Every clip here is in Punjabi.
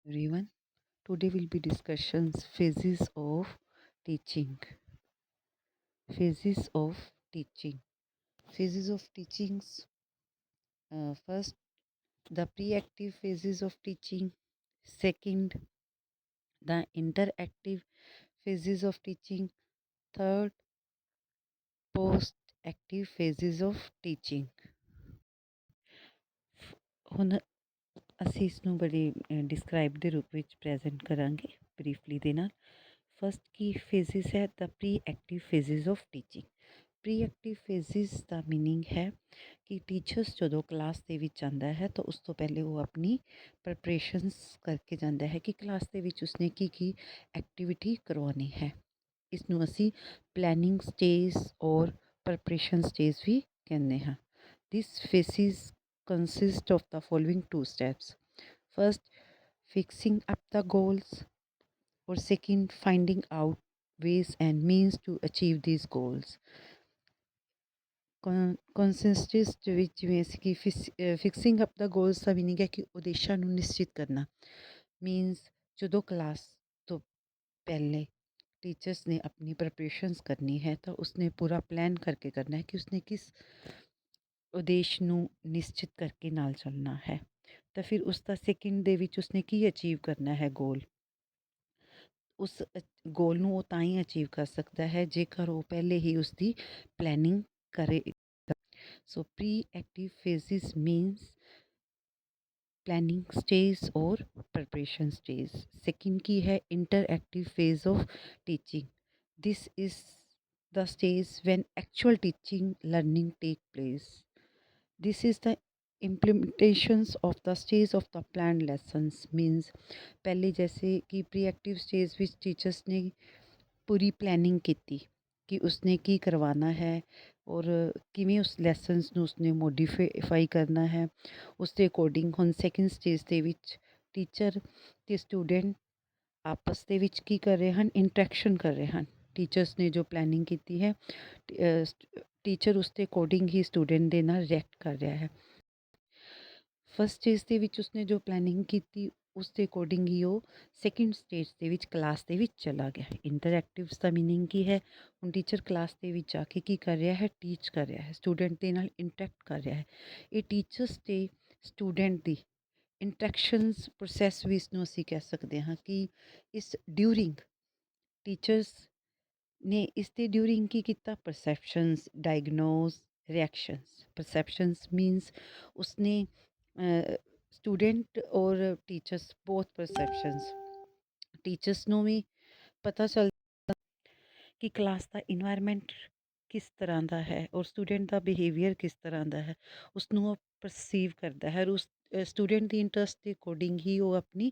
Everyone. Today will be discussions phases of teaching. Phases of teaching. Phases of teachings. First, the pre-active phases of teaching. Second, the interactive phases of teaching. Third, post-active phases of teaching. ਹੁਣ ਅਸੀਂ ਇਸ ਨੂੰ ਬੜੇ ਡਿਸਕ੍ਰਾਈਬ ਦੇ ਰੂਪ ਵਿੱਚ ਪ੍ਰੈਜ਼ੈਂਟ ਕਰਾਂਗੇ ਬਰੀਫਲੀ ਦੇ ਨਾਲ। ਫਸਟ ਕੀ ਫੇਜ਼ਿਸ ਹੈ ਦਾ pre active phases of teaching. Pre active phases ਦਾ ਮੀਨਿੰਗ ਹੈ ਕਿ ਟੀਚਰਸ ਜਦੋਂ ਕਲਾਸ ਦੇ ਵਿੱਚ ਆਉਂਦਾ ਹੈ ਤਾਂ ਉਸ ਤੋਂ ਪਹਿਲੇ ਉਹ ਆਪਣੀ ਪ੍ਰੈਪਰੇਸ਼ਨਸ ਕਰਕੇ ਜਾਂਦਾ ਹੈ ਕਿ ਕਲਾਸ ਦੇ ਵਿੱਚ ਉਸਨੇ ਕੀ ਐਕਟੀਵਿਟੀ ਕਰਵਾਉਣੀ ਹੈ। ਇਸ ਨੂੰ ਅਸੀਂ ਪਲੈਨਿੰਗ ਸਟੇਜ ਔਰ ਪ੍ਰੈਪਰੇਸ਼ਨ ਸਟੇਜ ਵੀ ਕਹਿੰਦੇ ਹਾਂ। ਦਿਸ faces consist of the following two steps. First, fixing up the goals, or second, finding out ways and means to achieve these goals. Consist ਵਿੱਚ ਜਿਵੇਂ ਅਸੀਂ ਕਿ ਫਿਕਸਿੰਗ ਅਪ ਦਾ ਗੋਲਸ ਦਾ ਮੀਨਿੰਗ ਹੈ ਕਿ ਉਦੇਸ਼ਾਂ ਨੂੰ ਨਿਸ਼ਚਿਤ ਕਰਨਾ। ਮੀਨਸ ਜਦੋਂ ਕਲਾਸ ਤੋਂ ਪਹਿਲੇ टीचर्स ने अपनी प्रिपरेशंस करनी है तो उसने पूरा प्लान करके करना है कि उसने किस ਉਦੇਸ਼ ਨੂੰ ਨਿਸ਼ਚਿਤ ਕਰਕੇ ਨਾਲ ਚੱਲਣਾ ਹੈ। ਤਾਂ ਫਿਰ ਉਸ ਦਾ ਸੈਕਿੰਡ ਦੇ ਵਿੱਚ ਉਸਨੇ ਕੀ ਅਚੀਵ ਕਰਨਾ ਹੈ ਗੋਲ। ਉਸ ਗੋਲ ਨੂੰ ਉਹ ਤਾਂ ਹੀ ਅਚੀਵ ਕਰ ਸਕਦਾ ਹੈ ਜੇਕਰ ਉਹ ਪਹਿਲੇ ਹੀ ਉਸਦੀ ਪਲੈਨਿੰਗ ਕਰੇ। So pre active phases means planning stage or preparation stage. Second key है interactive phase of teaching. This is the stage when actual teaching learning take place. This is the implementations of the stage of the planned lessons means पहले जैसे कि प्री एक्टिव स्टेज विच टीचर्स ने पूरी प्लानिंग ਕੀਤੀ ਕਿ ਉਸਨੇ ਕੀ ਕਰਵਾਉਣਾ ਹੈ ਔਰ ਕਿਵੇਂ ਉਸ ਲੈਸਨਸ ਨੂੰ ਉਸਨੇ ਮੋਡੀਫਾਈ ਕਰਨਾ ਹੈ। ਉਸ ਦੇ ਅਕੋਰਡਿੰਗ ਹੁਣ ਸੈਕਿੰਡ ਸਟੇਜ ਦੇ ਵਿੱਚ ਟੀਚਰ ਅਤੇ ਸਟੂਡੈਂਟ ਆਪਸ ਦੇ ਵਿੱਚ ਕੀ ਕਰ ਰਹੇ ਹਨ, ਇੰਟਰੈਕਸ਼ਨ ਕਰ ਰਹੇ ਹਨ। ਟੀਚਰਸ ਨੇ ਜੋ ਪਲੈਨਿੰਗ ਕੀਤੀ ਹੈ ਟੀਚਰ ਉਸ ਦੇ ਅਕੋਰਡਿੰਗ ਹੀ ਸਟੂਡੈਂਟ ਦੇ ਨਾਲ ਰਿਐਕਟ ਕਰ ਰਿਹਾ ਹੈ। ਫਸਟ ਸਟੇਜ ਦੇ ਵਿੱਚ ਉਸਨੇ ਜੋ ਪਲੈਨਿੰਗ ਕੀਤੀ ਉਸ ਦੇ ਅਕੋਰਡਿੰਗ ਹੀ ਉਹ ਸੈਕਿੰਡ ਸਟੇਜ ਦੇ ਵਿੱਚ ਕਲਾਸ ਦੇ ਵਿੱਚ ਚਲਾ ਗਿਆ। ਇੰਟਰੈਕਟਿਵਸ ਦਾ ਮੀਨਿੰਗ ਕੀ ਹੈ, ਹੁਣ ਟੀਚਰ ਕਲਾਸ ਦੇ ਵਿੱਚ ਜਾ ਕੇ ਕੀ ਕਰ ਰਿਹਾ ਹੈ, ਟੀਚ ਕਰ ਰਿਹਾ ਹੈ, ਸਟੂਡੈਂਟ ਦੇ ਨਾਲ ਇੰਟਰੈਕਟ ਕਰ ਰਿਹਾ ਹੈ। ਇਹ ਟੀਚਰਸ ਅਤੇ ਸਟੂਡੈਂਟ ਦੀ ਇੰਟਰੈਕਸ਼ਨਸ ਪ੍ਰੋਸੈਸ ਵੀ ਇਸ ਨੂੰ ਅਸੀਂ ਕਹਿ ਸਕਦੇ ਹਾਂ ਕਿ ਇਸ ਡਿਊਰਿੰਗ ਟੀਚਰਸ ਨੇ ਇਸ ਦੇ ਡਿਊਰਿੰਗ ਕੀ ਕੀਤਾ, ਪਰਸੈਪਸ਼ਨਸ, ਡਾਇਗਨੋਸ, ਰਿਐਕਸ਼ਨਸ। ਪਰਸੈਪਸ਼ਨਸ ਮੀਨਸ ਉਸਨੇ ਸਟੂਡੈਂਟ ਔਰ ਟੀਚਰਸ ਬੋਥ ਪਰਸੈਪਸ਼ਨਸ ਟੀਚਰਸ ਨੂੰ ਵੀ ਪਤਾ ਚੱਲਦਾ ਕਿ ਕਲਾਸ ਦਾ ਇਨਵਾਇਰਮੈਂਟ ਕਿਸ ਤਰ੍ਹਾਂ ਦਾ ਹੈ ਔਰ ਸਟੂਡੈਂਟ ਦਾ ਬਿਹੇਵੀਅਰ ਕਿਸ ਤਰ੍ਹਾਂ ਦਾ ਹੈ, ਉਸ ਨੂੰ ਉਹ ਪਰਸੀਵ ਕਰਦਾ ਹੈ। ਉਸ ਸਟੂਡੈਂਟ ਦੀ ਇੰਟਰਸਟ ਦੇ ਅਕੋਰਡਿੰਗ ਹੀ ਉਹ ਆਪਣੀ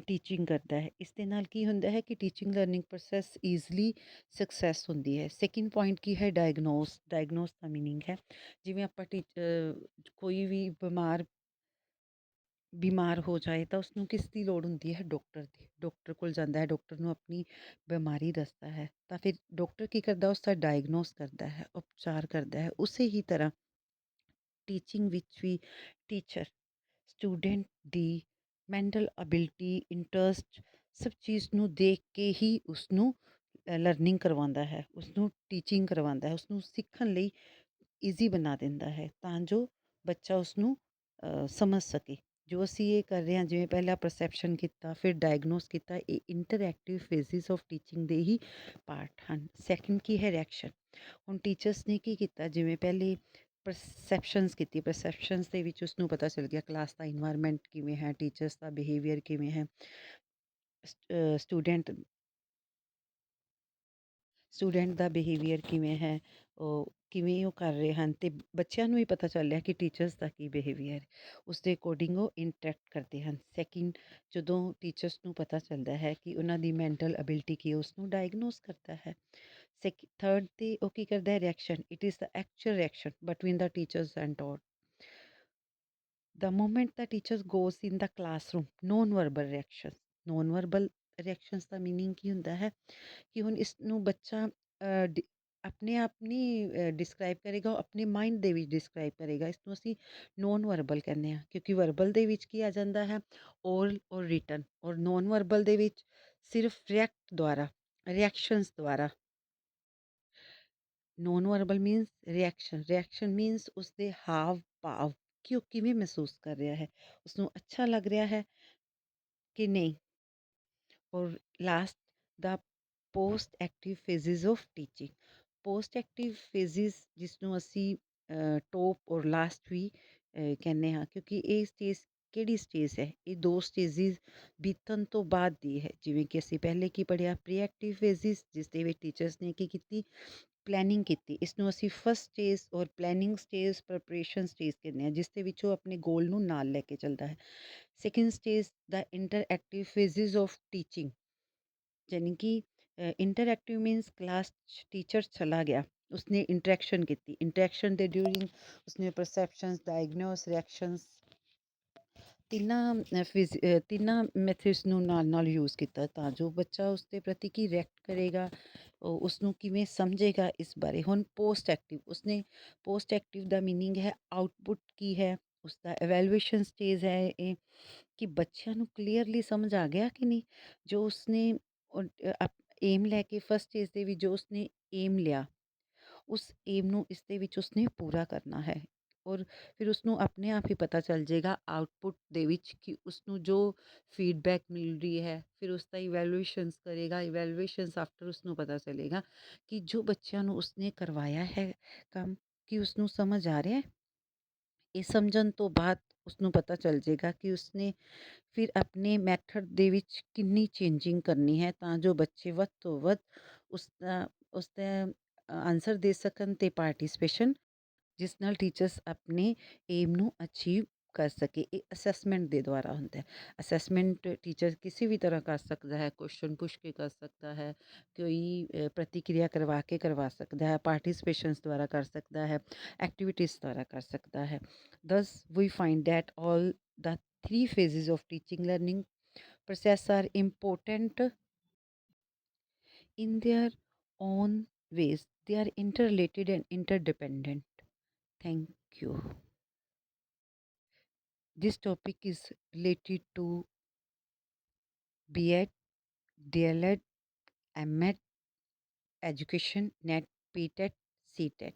ਟੀਚਿੰਗ ਕਰਦਾ ਹੈ। ਇਸ ਦੇ ਨਾਲ ਕੀ ਹੁੰਦਾ ਹੈ ਕਿ teaching learning process easily success ਹੁੰਦੀ ਹੈ। ਸੈਕਿੰਡ ਪੁਆਇੰਟ ਕੀ ਹੈ, ਡਾਇਗਨੋਸ। ਡਾਇਗਨੋਸ ਦਾ ਮੀਨਿੰਗ ਹੈ ਜਿਵੇਂ ਆਪਾਂ ਕੋਈ ਵੀ ਬਿਮਾਰ ਹੋ ਜਾਏ ਤਾਂ ਉਸਨੂੰ ਕਿਸ ਦੀ ਲੋੜ ਹੁੰਦੀ ਹੈ, ਡਾਕਟਰ ਦੀ। ਡਾਕਟਰ ਕੋਲ ਜਾਂਦਾ ਹੈ, ਡਾਕਟਰ ਨੂੰ ਆਪਣੀ ਬਿਮਾਰੀ ਦੱਸਦਾ ਹੈ ਤਾਂ ਫਿਰ ਡਾਕਟਰ ਕੀ ਕਰਦਾ, ਉਸ ਦਾ ਡਾਇਗਨੋਸ ਕਰਦਾ ਹੈ, ਉਪਚਾਰ ਕਰਦਾ ਹੈ। ਉਸੇ ਹੀ ਤਰ੍ਹਾਂ ਟੀਚਿੰਗ ਵਿੱਚ ਵੀ ਟੀਚਰ ਸਟੂਡੈਂਟ ਦੀ ਮੈਂਟਲ ਅਬਿਲਿਟੀ, ਇੰਟਰਸਟ ਸਭ ਚੀਜ਼ ਨੂੰ ਦੇਖ ਕੇ ਹੀ ਉਸਨੂੰ ਲਰਨਿੰਗ ਕਰਵਾਉਂਦਾ ਹੈ, ਉਸਨੂੰ ਟੀਚਿੰਗ ਕਰਵਾਉਂਦਾ ਹੈ, ਉਸਨੂੰ ਸਿੱਖਣ ਲਈ ਈਜ਼ੀ ਬਣਾ ਦਿੰਦਾ ਹੈ ਤਾਂ ਜੋ ਬੱਚਾ ਉਸਨੂੰ ਸਮਝ ਸਕੇ। ਜੋ ਅਸੀਂ ਇਹ ਕਰ ਰਹੇ ਹਾਂ, ਜਿਵੇਂ ਪਹਿਲਾਂ ਪਰਸੈਪਸ਼ਨ ਕੀਤਾ, ਫਿਰ ਡਾਇਗਨੋਸ ਕੀਤਾ, ਇਹ ਇੰਟਰਐਕਟਿਵ ਫੇਜ਼ਿਸ ਆਫ ਟੀਚਿੰਗ ਦੇ ਹੀ ਪਾਰਟ ਹਨ। ਸੈਕਿੰਡ ਕੀ ਹੈ, ਰਿਐਕਸ਼ਨ। ਹੁਣ ਟੀਚਰਸ ਨੇ ਕੀ ਕੀਤਾ, ਜਿਵੇਂ ਪਹਿਲੇ ਪਰਸੈਪਸ਼ਨਸ ਕੀਤੀ, ਪਰਸੈਪਸ਼ਨਸ ਦੇ ਵਿੱਚ ਉਸਨੂੰ ਪਤਾ ਚੱਲ ਗਿਆ ਕਲਾਸ ਦਾ ਇਨਵਾਇਰਮੈਂਟ ਕਿਵੇਂ ਹੈ, ਟੀਚਰਸ ਦਾ ਬਿਹੇਵੀਅਰ ਕਿਵੇਂ ਹੈ, ਸਟੂਡੈਂਟ ਦਾ ਬਿਹੇਵੀਅਰ ਕਿਵੇਂ ਹੈ, ਉਹ ਕਿਵੇਂ ਉਹ ਕਰ ਰਹੇ ਹਨ ਅਤੇ ਬੱਚਿਆਂ ਨੂੰ ਵੀ ਪਤਾ ਚੱਲ ਰਿਹਾ ਕਿ ਟੀਚਰਸ ਦਾ ਕੀ ਬਿਹੇਵੀਅਰ ਹੈ। ਉਸ ਦੇ ਅਕੋਰਡਿੰਗ ਉਹ ਇੰਟਰੈਕਟ ਕਰਦੇ ਹਨ। ਸੈਕਿੰਡ, ਜਦੋਂ ਟੀਚਰਸ ਨੂੰ ਪਤਾ ਚੱਲਦਾ ਹੈ ਕਿ ਉਹਨਾਂ ਦੀ ਮੈਂਟਲ ਅਬਿਲਿਟੀ ਕੀ, ਉਸਨੂੰ ਡਾਇਗਨੋਸ ਕਰਦਾ ਹੈ। ਥਰਡ 'ਤੇ ਉਹ ਕੀ ਕਰਦਾ ਹੈ, reaction. It is the actual reaction between the teachers and taught. The moment the teacher goes in the classroom, non-verbal reactions। non-verbal reactions the meaning ਕੀ ਹੁੰਦਾ ਹੈ ਕਿ ਹੁਣ ਇਸ ਨੂੰ ਬੱਚਾ ਆਪਣੇ ਆਪ ਨਹੀਂ ਡਿਸਕ੍ਰਾਈਬ ਕਰੇਗਾ, ਉਹ ਆਪਣੇ ਮਾਈਂਡ ਦੇ ਵਿੱਚ ਡਿਸਕ੍ਰਾਈਬ ਕਰੇਗਾ। ਇਸ ਨੂੰ ਅਸੀਂ ਨੋਨ ਵਰਬਲ ਕਹਿੰਦੇ ਹਾਂ, ਕਿਉਂਕਿ ਵਰਬਲ ਦੇ ਵਿੱਚ ਕੀ ਆ ਜਾਂਦਾ ਹੈ, ਓਰਲ ਔਰ ਰਿਟਨ, ਔਰ ਨੋਨ ਵਰਬਲ ਦੇ ਵਿੱਚ ਸਿਰਫ ਰਿਐਕਟ ਦੁਆਰਾ, ਰਿਐਕਸ਼ਨਸ ਦੁਆਰਾ। Non verbal means reaction, reaction means ਉਸਦੇ ਹਾਵ ਭਾਵ, ਕਿ ਉਹ ਕਿਵੇਂ ਮਹਿਸੂਸ ਕਰ ਰਿਹਾ ਹੈ, ਉਸਨੂੰ ਅੱਛਾ ਲੱਗ ਰਿਹਾ ਹੈ ਕਿ ਨਹੀਂ। ਔਰ ਲਾਸਟ, ਦਾ post active phases of teaching. Post active phases ਜਿਸ ਨੂੰ ਅਸੀਂ ਟੋਪ ਔਰ ਲਾਸਟ ਵੀ ਕਹਿੰਦੇ ਹਾਂ, ਕਿਉਂਕਿ ਇਹ ਸਟੇਜ ਕਿਹੜੀ ਸਟੇਜ ਹੈ, ਇਹ ਦੋ ਸਟੇਜਿਸ ਬੀਤਣ ਤੋਂ ਬਾਅਦ ਦੀ ਹੈ। ਜਿਵੇਂ ਕਿ ਅਸੀਂ ਪਹਿਲੇ ਕੀ ਪੜ੍ਹਿਆ, ਪ੍ਰੀ ਐਕਟਿਵ ਫੇਜ਼ਿਸ, ਜਿਸ ਦੇ ਵਿੱਚ ਟੀਚਰਸ ਨੇ ਕੀ ਕੀਤੀ, ਪਲੈਨਿੰਗ ਕੀਤੀ। ਇਸ ਨੂੰ ਅਸੀਂ ਫਸਟ ਸਟੇਜ ਔਰ ਪਲੈਨਿੰਗ ਸਟੇਜ, ਪ੍ਰੈਪਰੇਸ਼ਨ ਸਟੇਜ ਕਹਿੰਦੇ ਹਾਂ, ਜਿਸ ਦੇ ਵਿੱਚ ਉਹ ਆਪਣੇ ਗੋਲ ਨੂੰ ਨਾਲ ਲੈ ਕੇ ਚੱਲਦਾ ਹੈ। ਸੈਕਿੰਡ ਸਟੇਜ ਦਾ ਇੰਟਰਐਕਟਿਵ ਫੇਜ਼ਿਸ ਆਫ ਟੀਚਿੰਗ, यानी कि इंटरएक्टिव मीन्स क्लास टीचर चला गया, उसने इंटरेक्शन की, इंटरेक्शन ਦੇ ਡਿਊਰਿੰਗ ਉਸਨੇ ਪਰਸੈਪਸ਼ਨਸ, ਡਾਇਗਨੋਸ, ਰਿਐਕਸ਼ਨਸ, ਤਿੰਨਾਂ ਮੈਥਡਸ ਨੂੰ ਨਾਲ ਨਾਲ ਯੂਜ਼ ਕੀਤਾ, ਤਾਂ ਜੋ ਬੱਚਾ ਉਸ ਦੇ ਪ੍ਰਤੀ ਕੀ ਰਿਐਕਟ ਕਰੇਗਾ, ਉਸ ਨੂੰ ਕਿਵੇਂ ਸਮਝੇਗਾ ਇਸ ਬਾਰੇ। ਹੁਣ ਪੋਸਟ ਐਕਟਿਵ, ਉਸਨੇ ਪੋਸਟ ਐਕਟਿਵ ਦਾ ਮੀਨਿੰਗ ਹੈ ਆਊਟਪੁੱਟ ਕੀ ਹੈ, ਉਸਦਾ ਇਵੈਲੂਏਸ਼ਨ ਸਟੇਜ ਹੈ ਇਹ, ਕਿ ਬੱਚਿਆਂ ਨੂੰ ਕਲੀਅਰਲੀ ਸਮਝ ਆ ਗਿਆ ਕਿ ਨਹੀਂ, ਜੋ ਉਸਨੇ ਏਮ ਲੈ ਕੇ ਫਸਟ ਸਟੇਜ ਦੇ ਵਿੱਚ ਜੋ ਉਸਨੇ ਏਮ ਲਿਆ, ਉਸ ਏਮ ਨੂੰ ਇਸ ਦੇ ਵਿੱਚ ਉਸਨੇ ਪੂਰਾ ਕਰਨਾ ਹੈ। ਔਰ ਫਿਰ ਉਸਨੂੰ ਆਪਣੇ ਆਪ ਹੀ ਪਤਾ ਚੱਲ ਜਾਏਗਾ ਆਊਟਪੁੱਟ ਦੇ ਵਿੱਚ ਕਿ ਉਸਨੂੰ ਜੋ ਫੀਡਬੈਕ ਮਿਲ ਰਹੀ ਹੈ, ਫਿਰ ਉਸ ਦਾ ਇਵੈਲੂਏਸ਼ਨਸ ਕਰੇਗਾ, ਇਵੈਲੂਏਸ਼ਨਸ ਆਫਟਰ ਉਸਨੂੰ ਪਤਾ ਚੱਲੇਗਾ ਕਿ ਜੋ ਬੱਚਿਆਂ ਨੂੰ ਉਸਨੇ ਕਰਵਾਇਆ ਹੈ ਕੰਮ, ਕਿ ਉਸਨੂੰ ਸਮਝ ਆ ਰਿਹਾ ਹੈ। ਇਹ ਸਮਝਣ ਤੋਂ ਬਾਅਦ ਉਸਨੂੰ ਪਤਾ ਚੱਲ ਜਾਏਗਾ ਕਿ ਉਸਨੇ ਫਿਰ ਆਪਣੇ ਮੈਥਡ ਦੇ ਵਿੱਚ ਕਿੰਨੀ ਚੇਂਜਿੰਗ ਕਰਨੀ ਹੈ, ਤਾਂ ਜੋ ਬੱਚੇ ਵੱਧ ਤੋਂ ਵੱਧ ਉਸਦਾ ਆਨਸਰ ਦੇ ਸਕਣ ਅਤੇ ਪਾਰਟੀਸਪੇਸ਼ਨ, ਜਿਸ ਨਾਲ ਟੀਚਰਸ ਆਪਣੇ ਏਮ ਨੂੰ ਅਚੀਵ ਕਰ ਸਕੇ। ਇਹ ਅਸੈਸਮੈਂਟ ਦੇ ਦੁਆਰਾ ਹੁੰਦਾ ਹੈ। ਅਸੈਸਮੈਂਟ ਟੀਚਰ ਕਿਸੇ ਵੀ ਤਰ੍ਹਾਂ ਕਰ ਸਕਦਾ ਹੈ, ਕੁਐਸਚਨ ਪੁੱਛ ਕੇ ਕਰ ਸਕਦਾ ਹੈ, ਕੋਈ ਪ੍ਰਤੀਕਿਰਿਆ ਕਰਵਾ ਕੇ ਕਰਵਾ ਸਕਦਾ ਹੈ, ਪਾਰਟੀਸਪੇਸ਼ਨਸ ਦੁਆਰਾ ਕਰ ਸਕਦਾ ਹੈ, ਐਕਟੀਵਿਟੀਜ਼ ਦੁਆਰਾ ਕਰ ਸਕਦਾ ਹੈ। Thus, we find that all the three phases of teaching learning process are important in their own ways. They are interrelated and interdependent. Thank you. This topic is related to B.Ed, DLED, M.Ed, education, NET, PTET, CTET.